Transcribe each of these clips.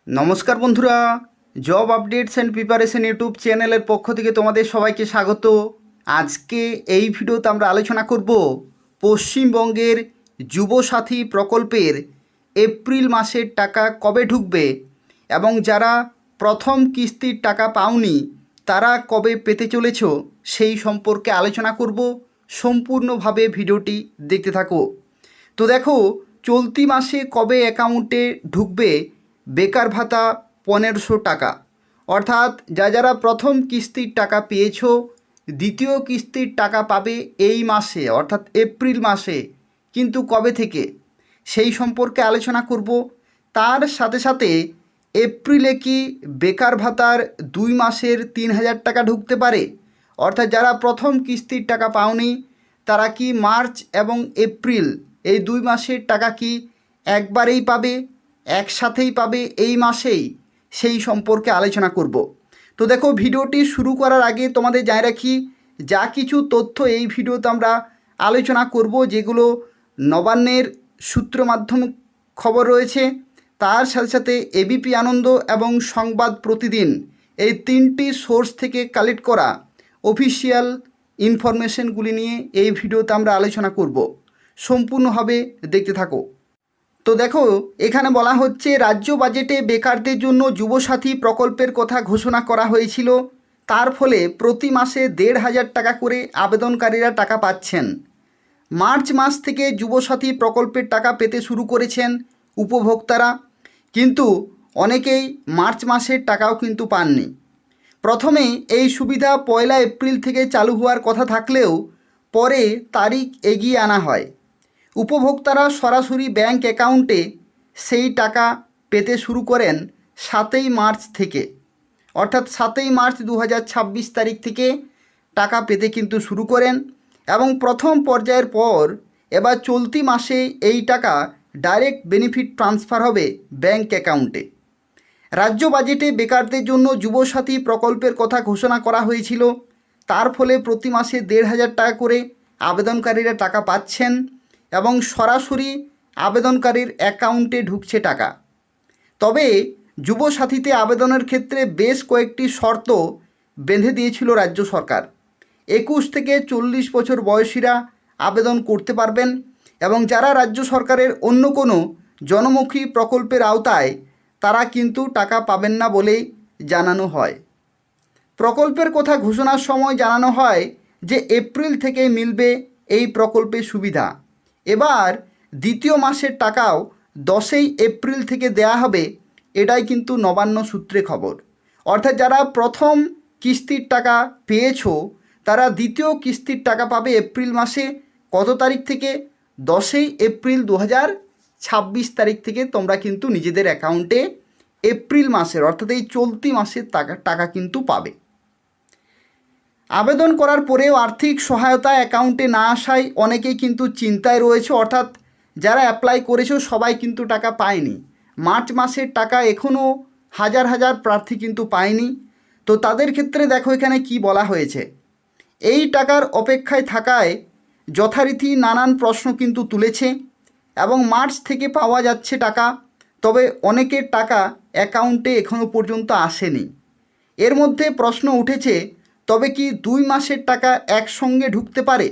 নমস্কার বন্ধুরা, job updates and preparation YouTube চ্যানেলের পক্ষ থেকে তোমাদের সবাইকে স্বাগত। আজকে এই ভিডিওতে আমরা আলোচনা করব পশ্চিমবঙ্গের যুবসাথী প্রকল্পের এপ্রিল মাসের টাকা কবে ঢুকবে এবং যারা প্রথম কিস্তির টাকা পাওনি তারা কবে পেতে চলেছ সেই সম্পর্কে আলোচনা করব। সম্পূর্ণভাবে ভিডিওটি দেখতে থাকো। তো দেখো, চলতি মাসে কবে অ্যাকাউন্টে ঢুকবে বেকার ভাতা 1500 টাকা, অর্থাৎ যারা প্রথম কিস্তির টাকা পেয়েছো দ্বিতীয় কিস্তির টাকা পাবে এই মাসে অর্থাৎ এপ্রিল মাসে, কিন্তু কবে থেকে সেই সম্পর্কে আলোচনা করব। তার সাথে সাথে এপ্রিলে কি বেকার ভাতার 2 মাসের 3000 টাকা ঢুকতে পারে, অর্থাৎ যারা প্রথম কিস্তির টাকা পাওনি তারা কি মার্চ এবং এপ্রিল এই 2 মাসের টাকা কি একবারেই পাবে, একসাথেই পাবে এই মাসেই, সেই সম্পর্কে আলোচনা করব। তো দেখো, ভিডিওটি শুরু করার আগে তোমাদের জানিয়ে রাখি যা কিছু তথ্য এই ভিডিওতে আমরা আলোচনা করব যেগুলো নবান্নের সূত্র মাধ্যম খবর রয়েছে, তার সাথে সাথে এবিপি আনন্দ এবং সংবাদ প্রতিদিন এই 3টি সোর্স থেকে কালেক্ট করা অফিসিয়াল ইনফরমেশনগুলি নিয়ে এই ভিডিওতে আমরা আলোচনা করব। সম্পূর্ণভাবে দেখতে থাকো। তো দেখো, এখানে বলা হচ্ছে রাজ্য বাজেটে বেকারদের জন্য যুবসাথী প্রকল্পের কথা ঘোষণা করা হয়েছিল। তার ফলে প্রতি মাসে 1500 টাকা করে আবেদনকারীরা টাকা পাচ্ছেন। মার্চ মাস থেকে যুবসাথী প্রকল্পের টাকা পেতে শুরু করেছেন উপভোক্তারা, কিন্তু অনেকেই মার্চ মাসের টাকাও কিন্তু পাননি। প্রথমে এই সুবিধা 1 এপ্রিল থেকে চালু হওয়ার কথা থাকলেও পরে তারিখ এগিয়ে আনা হয়। উপভোক্তারা সরাসরি ব্যাংক অ্যাকাউন্টে সেই টাকা পেতে শুরু করেন 7ই মার্চ থেকে, অর্থাৎ 7ই মার্চ 2026 তারিখ থেকে টাকা পেতে কিন্তু শুরু করেন এবং প্রথম পর্যায়ের পর এবার চলতি মাসে এই টাকা ডাইরেক্ট বেনিফিট ট্রান্সফার হবে ব্যাংক অ্যাকাউন্টে। রাজ্য বাজেটে বেকারদের জন্য যুবসাথী প্রকল্পের কথা ঘোষণা করা হয়েছিল। তার ফলে প্রতি মাসে 1500 টাকা করে আবেদনকারীরা টাকা পাচ্ছেন এবং সরাসরি আবেদনকারীর অ্যাকাউন্টে ঢুকছে টাকা। তবে যুবসাথীতে আবেদনের ক্ষেত্রে বেশ কয়েকটি শর্ত বেঁধে দিয়েছিল রাজ্য সরকার। 21 থেকে 40 বছর বয়সীরা আবেদন করতে পারবেন এবং যারা রাজ্য সরকারের অন্য কোনো জনমুখী প্রকল্পের আওতায় তারা কিন্তু টাকা পাবেন না বলেই জানানো হয়। প্রকল্পের কথা ঘোষণার সময় জানানো হয় যে এপ্রিল থেকে মিলবে এই প্রকল্পের সুবিধা। এবার দ্বিতীয় মাসের টাকাও 10ই এপ্রিল থেকে দেয়া হবে, এটাই কিন্তু নবান্ন সূত্রে খবর। অর্থাৎ যারা প্রথম কিস্তির টাকা পেয়েছো তারা দ্বিতীয় কিস্তির টাকা পাবে এপ্রিল মাসে কত তারিখ থেকে? 10ই এপ্রিল 2026 তারিখ থেকে তোমরা কিন্তু নিজেদের অ্যাকাউন্টে এপ্রিল মাসের অর্থাৎ এই চলতি মাসের টাকা কিন্তু পাবে। আবেদন করার পরেও আর্থিক সহায়তা অ্যাকাউন্টে না আসায় অনেকেই কিন্তু চিন্তায় রয়েছে, অর্থাৎ যারা অ্যাপ্লাই করেছো সবাই কিন্তু টাকা পায়নি। মার্চ মাসের টাকা এখনও হাজার হাজার প্রার্থী কিন্তু পায়নি। তো তাদের ক্ষেত্রে দেখো এখানে কি বলা হয়েছে। এই টাকার অপেক্ষায় থাকায় যথারীতি নানান প্রশ্ন কিন্তু তুলেছে এবং মার্চ থেকে পাওয়া যাচ্ছে টাকা, তবে অনেকের টাকা অ্যাকাউন্টে এখনও পর্যন্ত আসেনি। এর মধ্যে প্রশ্ন উঠেছে, তবে কি 2 মাসের টাকা একসঙ্গে ঢুকতে পারে?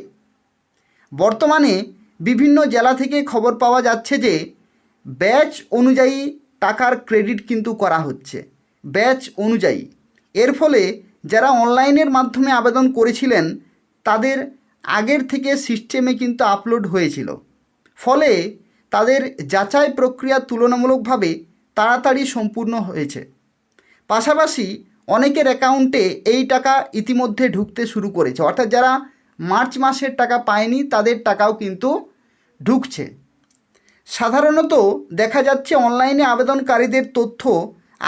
বর্তমানে বিভিন্ন জেলা থেকে খবর পাওয়া যাচ্ছে যে ব্যাচ অনুযায়ী টাকার ক্রেডিট কিন্তু করা হচ্ছে, ব্যাচ অনুযায়ী। এর ফলে যারা অনলাইনের মাধ্যমে আবেদন করেছিলেন তাদের আগের থেকে সিস্টেমে কিন্তু আপলোড হয়েছিল, ফলে তাদের যাচাই প্রক্রিয়া তুলনামূলকভাবে তাড়াতাড়ি সম্পূর্ণ হয়েছে। পাশাপাশি অনেকের অ্যাকাউন্টে এই টাকা ইতিমধ্যে ঢুকতে শুরু করেছে, অর্থাৎ যারা মার্চ মাসের টাকা পায়নি তাদের টাকাও কিন্তু ঢুকছে। সাধারণত দেখা যাচ্ছে অনলাইনে আবেদনকারীদের তথ্য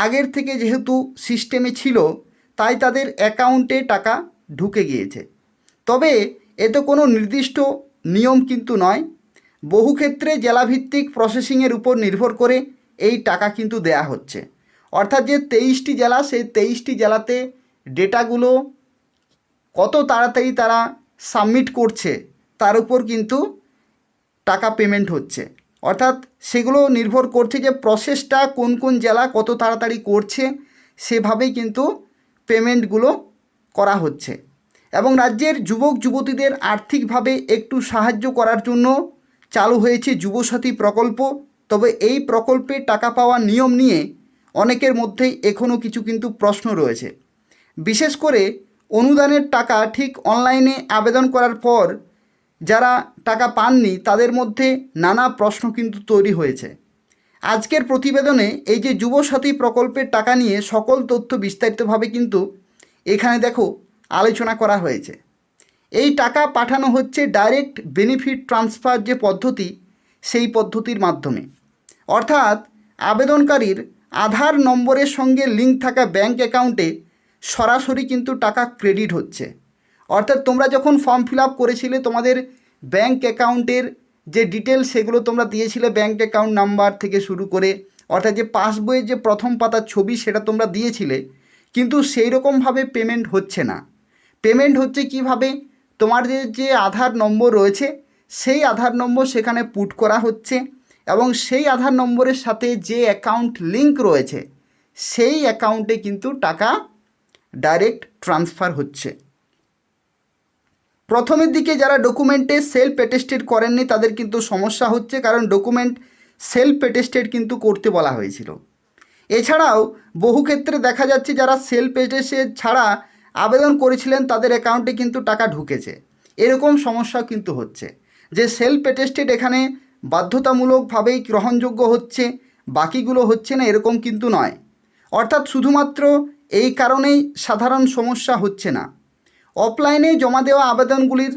আগের থেকে যেহেতু সিস্টেমে ছিল তাই তাদের অ্যাকাউন্টে টাকা ঢুকে গিয়েছে। তবে এতে কোনো নির্দিষ্ট নিয়ম কিন্তু নয়, বহু ক্ষেত্রে জেলাভিত্তিক প্রসেসিংয়ের উপর নির্ভর করে এই টাকা কিন্তু দেয়া হচ্ছে। অর্থাৎ যে 23টি জেলা, সেই 23টি জেলাতে ডেটাগুলো কত তাড়াতাড়ি তারা সাবমিট করছে তার উপর কিন্তু টাকা পেমেন্ট হচ্ছে। অর্থাৎ সেগুলো নির্ভর করছে যে প্রসেসটা কোন কোন জেলা কত তাড়াতাড়ি করছে, সেভাবেই কিন্তু পেমেন্টগুলো করা হচ্ছে। এবং রাজ্যের যুবক যুবতীদের আর্থিকভাবে একটু সাহায্য করার জন্য চালু হয়েছে যুবসাথী প্রকল্প। তবে এই প্রকল্পে টাকা পাওয়ার নিয়ম নিয়ে অনেকের মধ্যেই এখনও কিছু কিন্তু প্রশ্ন রয়েছে। বিশেষ করে অনুদানের টাকা ঠিক অনলাইনে আবেদন করার পর যারা টাকা পাননি তাদের মধ্যে নানা প্রশ্ন কিন্তু তৈরি হয়েছে। আজকের প্রতিবেদনে এই যে যুবসাথী প্রকল্পের টাকা নিয়ে সকল তথ্য বিস্তারিতভাবে কিন্তু এখানে দেখো আলোচনা করা হয়েছে। এই টাকা পাঠানো হচ্ছে ডাইরেক্ট বেনিফিট ট্রান্সফার যে পদ্ধতি, সেই পদ্ধতির মাধ্যমে। অর্থাৎ আবেদনকারীর আধার নম্বরের সঙ্গে লিঙ্ক থাকা ব্যাঙ্ক অ্যাকাউন্টে সরাসরি কিন্তু টাকা ক্রেডিট হচ্ছে। অর্থাৎ তোমরা যখন ফর্ম ফিল আপ করেছিলে তোমাদের ব্যাঙ্ক অ্যাকাউন্টের যে ডিটেলস সেগুলো তোমরা দিয়েছিলে, ব্যাঙ্ক অ্যাকাউন্ট নাম্বার থেকে শুরু করে, অর্থাৎ যে পাসবইয়ের যে প্রথম পাতার ছবি সেটা তোমরা দিয়েছিলে, কিন্তু সেই রকমভাবে পেমেন্ট হচ্ছে না। পেমেন্ট হচ্ছে কিভাবে? তোমার যে আধার নম্বর রয়েছে সেই আধার নম্বর সেখানে পুট করা হচ্ছে এবং সেই আধার নম্বরের সাথে যে অ্যাকাউন্ট লিঙ্ক রয়েছে সেই অ্যাকাউন্টে কিন্তু টাকা ডাইরেক্ট ট্রান্সফার হচ্ছে। প্রথমের দিকে যারা ডকুমেন্টে সেলফ অ্যাটেস্টেড করেননি তাদের কিন্তু সমস্যা হচ্ছে, কারণ ডকুমেন্ট সেলফ অ্যাটেস্টেড কিন্তু করতে বলা হয়েছিল। এছাড়াও বহু ক্ষেত্রে দেখা যাচ্ছে যারা সেলফ অ্যাটেস্টেড ছাড়া আবেদন করেছিলেন তাদের অ্যাকাউন্টে কিন্তু টাকা ঢুকেছে। এরকম সমস্যা কিন্তু হচ্ছে যে সেলফ অ্যাটেস্টেড এখানে বাধ্যতামূলকভাবেই গ্রহণযোগ্য হচ্ছে, বাকিগুলো হচ্ছে না, এরকম কিন্তু নয়। অর্থাৎ শুধুমাত্র এই কারণেই সাধারণ সমস্যা হচ্ছে না, অফলাইনে জমা দেওয়া আবেদনগুলির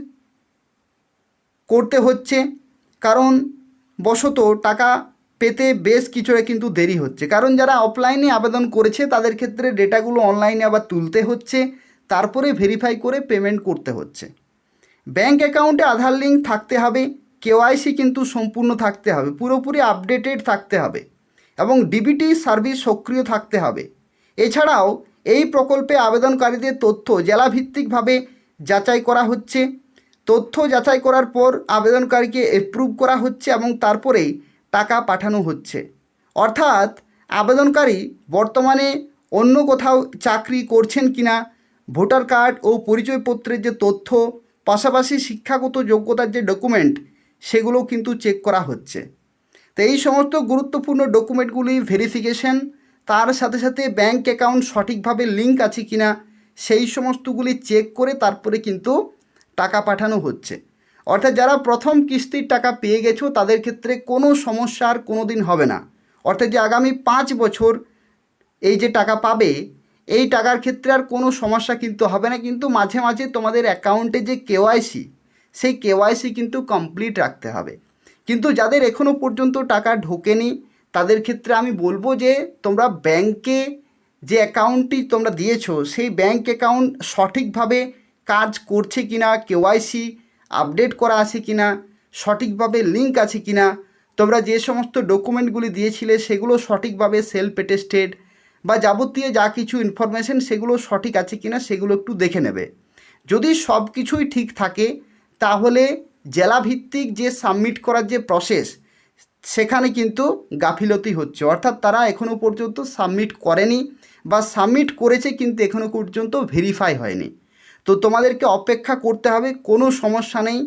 করতে হচ্ছে, কারণ বশত টাকা পেতে বেশ কিছুটা কিন্তু দেরি হচ্ছে। কারণ যারা অফলাইনে আবেদন করেছে তাদের ক্ষেত্রে ডেটাগুলো অনলাইনে আবার তুলতে হচ্ছে, তারপরে ভেরিফাই করে পেমেন্ট করতে হচ্ছে। ব্যাঙ্ক অ্যাকাউন্টে আধার লিঙ্ক থাকতে হবে, কেওয়াইসি কিন্তু সম্পূর্ণ থাকতে হবে, পুরোপুরি আপডেটেড থাকতে হবে এবং ডিবিটি সার্ভিস সক্রিয় থাকতে হবে। এছাড়াও এই প্রকল্পে আবেদনকারীদের তথ্য জেলাভিত্তিকভাবে যাচাই করা হচ্ছে। তথ্য যাচাই করার পর আবেদনকারীকে অ্যাপ্রুভ করা হচ্ছে এবং তারপরেই টাকা পাঠানো হচ্ছে। অর্থাৎ আবেদনকারী বর্তমানে অন্য কোথাও চাকরি করছেন কিনা, ভোটার কার্ড ও পরিচয়পত্রের যে তথ্য, পাশাপাশি শিক্ষাগত যোগ্যতার যে ডকুমেন্ট সেগুলো কিন্তু চেক করা হচ্ছে। তো এই সমস্ত গুরুত্বপূর্ণ ডকুমেন্টগুলি ভেরিফিকেশন, তার সাথে সাথে ব্যাঙ্ক অ্যাকাউন্ট সঠিকভাবে লিঙ্ক আছে কিনা সেই সমস্তগুলি চেক করে তারপরে কিন্তু টাকা পাঠানো হচ্ছে। অর্থাৎ যারা প্রথম কিস্তির টাকা পেয়ে গেছো তাদের ক্ষেত্রে কোনো সমস্যা আর কোনো দিন হবে না। অর্থাৎ যে আগামী 5 বছর এই যে টাকা পাবে এই টাকার ক্ষেত্রে আর কোনো সমস্যা কিন্তু হবে না। কিন্তু মাঝে মাঝে তোমাদের অ্যাকাউন্টে যে কেওয়াইসি সেই কেওয়াইসি কিন্তু কমপ্লিট রাখতে হবে। কিন্তু যাদের এখনও পর্যন্ত টাকা ঢোকেনি তাদের ক্ষেত্রে আমি বলবো যে তোমরা ব্যাংকে যে অ্যাকাউন্টটি তোমরা দিয়েছো সেই ব্যাংক অ্যাকাউন্ট সঠিকভাবে কাজ করছে কিনা, কেওয়াইসি আপডেট করা আছে কিনা, সঠিকভাবে লিঙ্ক আছে কিনা, তোমরা যে সমস্ত ডকুমেন্টগুলি দিয়েছিলে সেগুলো সঠিকভাবে সেলফ অ্যাটেস্টেড বা যাবতীয় যা কিছু ইনফরমেশন সেগুলো সঠিক আছে কিনা সেগুলো একটু দেখে নেবে। যদি সব কিছুই ঠিক থাকে তাহলে জেলাভিত্তিক যে সাবমিট করার যে প্রসেস সেখানে কিন্তু গাফিলতি হচ্ছে। অর্থাৎ তারা এখনও পর্যন্ত সাবমিট করেনি বা সাবমিট করেছে কিন্তু এখনও পর্যন্ত ভেরিফাই হয়নি। তো তোমাদেরকে অপেক্ষা করতে হবে, কোনো সমস্যা নেই।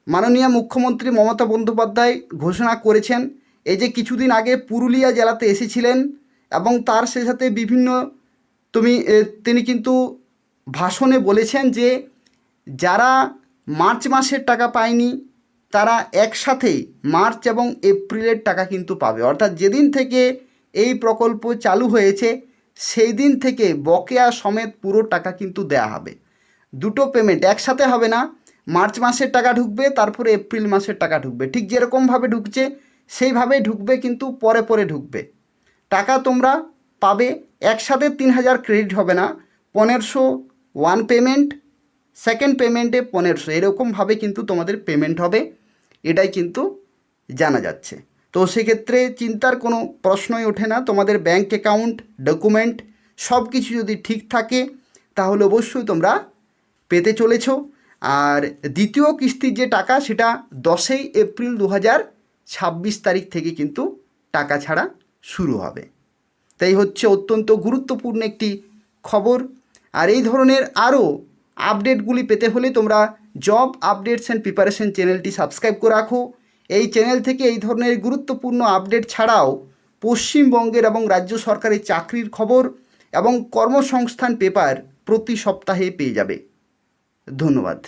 মাননীয় মুখ্যমন্ত্রী মমতা বন্দ্যোপাধ্যায় ঘোষণা করেছেন, এই যে কিছুদিন আগে পুরুলিয়া জেলাতে এসেছিলেন এবং তার সাথে বিভিন্ন তিনি কিন্তু ভাষণে বলেছেন যে যারা মার্চ মাসের টাকা পায়নি তারা একসাথেই মার্চ এবং এপ্রিলের টাকা কিন্তু পাবে। অর্থাৎ যেদিন থেকে এই প্রকল্প চালু হয়েছে সেই দিন থেকে বকেয়া সমেত পুরো টাকা কিন্তু দেয়া হবে। দুটো পেমেন্ট একসাথে হবে না, মার্চ মাসের টাকা ঢুকবে তারপরে এপ্রিল মাসের টাকা ঢুকবে, ঠিক যেরকমভাবে ঢুকছে সেইভাবেই ঢুকবে, কিন্তু পরে পরে ঢুকবে। টাকা তোমরা পাবে একসাথে 3000 ক্রেডিট হবে না, 1500 ওয়ান পেমেন্ট, সেকেন্ড পেমেন্টে 1500, এরকমভাবে কিন্তু তোমাদের পেমেন্ট হবে, এটাই কিন্তু জানা যাচ্ছে। তো সেক্ষেত্রে চিন্তার কোনো প্রশ্নই ওঠে না। তোমাদের ব্যাঙ্ক অ্যাকাউন্ট ডকুমেন্ট সব কিছু যদি ঠিক থাকে তাহলে অবশ্যই তোমরা পেতে চলেছো। আর দ্বিতীয় কিস্তির যে টাকা সেটা 10ই এপ্রিল 26 তারিখ থেকে কিন্তু টাকা ছাড়া শুরু হবে। তাই হচ্ছে অত্যন্ত গুরুত্বপূর্ণ একটি খবর। আর এই ধরনের আরও আপডেটগুলি পেতে হলে তোমরা জব আপডেটস অ্যান্ড প্রিপারেশন চ্যানেলটি সাবস্ক্রাইব করে রাখো। এই চ্যানেল থেকে এই ধরনের গুরুত্বপূর্ণ আপডেট ছাড়াও পশ্চিমবঙ্গের এবং রাজ্য সরকারের চাকরির খবর এবং কর্মসংস্থান পেপার প্রতি সপ্তাহে পেয়ে যাবে। ধন্যবাদ।